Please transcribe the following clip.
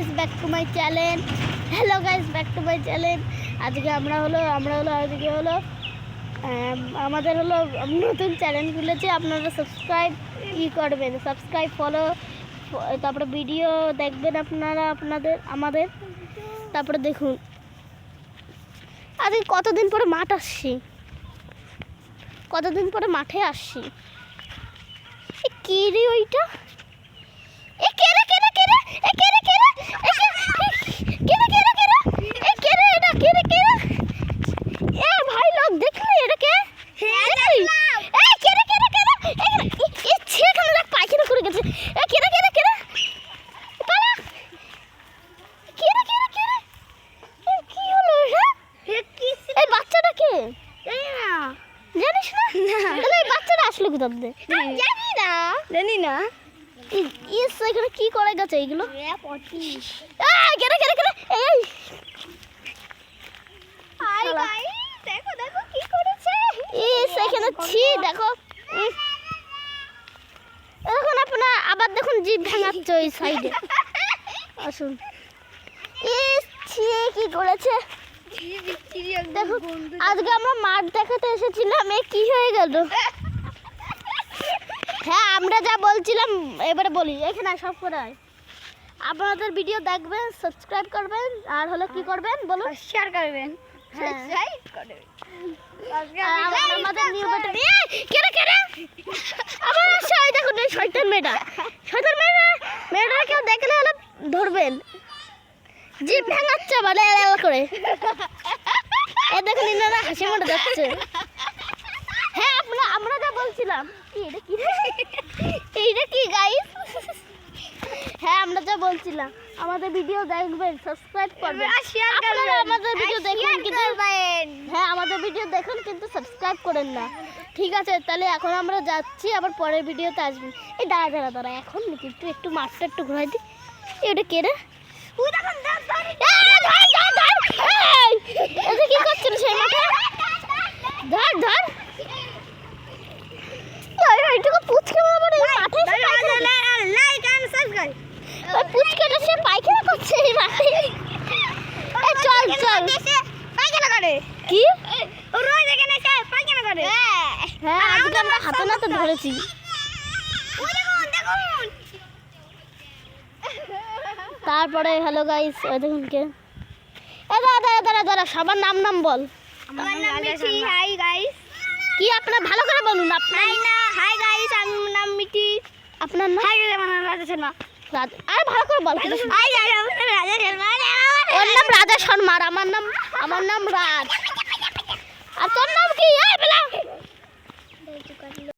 Guys back to my channel. Hello guys back to my channel. আজকে আমরা হলো আজকে হলো আমাদের হলো নতুন চ্যানেল খুলেছে। আপনারা সাবস্ক্রাইব করবেন, সাবস্ক্রাইব ফলো, তারপরে ভিডিও দেখবেন আপনারা আমাদের। তারপরে দেখুন আজকে কতদিন পরে মাঠে আসছি। কি রে ওইটা? জানি না এখানে কি করে গেছে এইগুলো। দেখো কি করেছে এখানে। দেখো এখন আপনার আবার দেখুন জিভ ভাঙাচ্ছে ওই সাইডে। আসুন কি করেছে দেখো। আজকে আমরা মাঠ দেখাতে এসেছিলাম, কি হয়ে গেল? হ্যাঁ, আমরা যা বলছিলাম এবারে বলি। এখানে সব করে আপনাদের ভিডিও দেখবেন, সাবস্ক্রাইব করবেন, আর হলো কি করবেন বলুন? শেয়ার করবেন, সাবস্ক্রাইব করবেন। আমাদের নিউ বাটন আবার আসছে। দেখুন এই শয়তান মেয়েটা কেউ দেখলে হলো ধরবেন। জিভ ভাঙাচ্ছে বলে করে। এ দেখুন ইনারা হাসি মনে যাচ্ছে। হ্যাঁ, আমরা যা বলছিলাম এইটা কি গাইস? হ্যাঁ, আমরা যা বলছিলাম আমাদের ভিডিও দেখবেন, সাবস্ক্রাইব করবেন, আপনারা আমাদের ভিডিও দেখুন কিন্তু হ্যাঁ আমাদের ভিডিও দেখুন কিন্তু সাবস্ক্রাইব করেন না। ঠিক আছে, তাহলে এখন আমরা যাচ্ছি, আবার পরের ভিডিওতে আসবেন। এই দাঁড়া এখন একটু মাঠটা একটু ঘুরাই দিই। এটা কে রে? কি করছেন সেই মাঠে? ধর পুচকাটা সে পায়খানা করছে এই মাঠে। চল পায়খানা করে কি রোজ এখানে পায়খানা করে। হ্যাঁ, আজকে আমরা হাতে নাতে ধরেছি। তারপরে হ্যালো গাইস, ওই দেখুন কে। দাঁড়া সবার নাম বল। আমার নাম মিঠি। Hi guys. কি আপনার ভালো করে বলুন। আপনার হাই গাইস, আমার নাম মিঠি। আপনার নাম? হাই গাইস, আমার নাম রাজা শর্মা। আরে ভালো করে বল। হাই গাইস, আমার নাম রাজা শর্মা। ওর নাম রাজা শর্মা, আমার নাম রাজ। আর তোর নাম কি?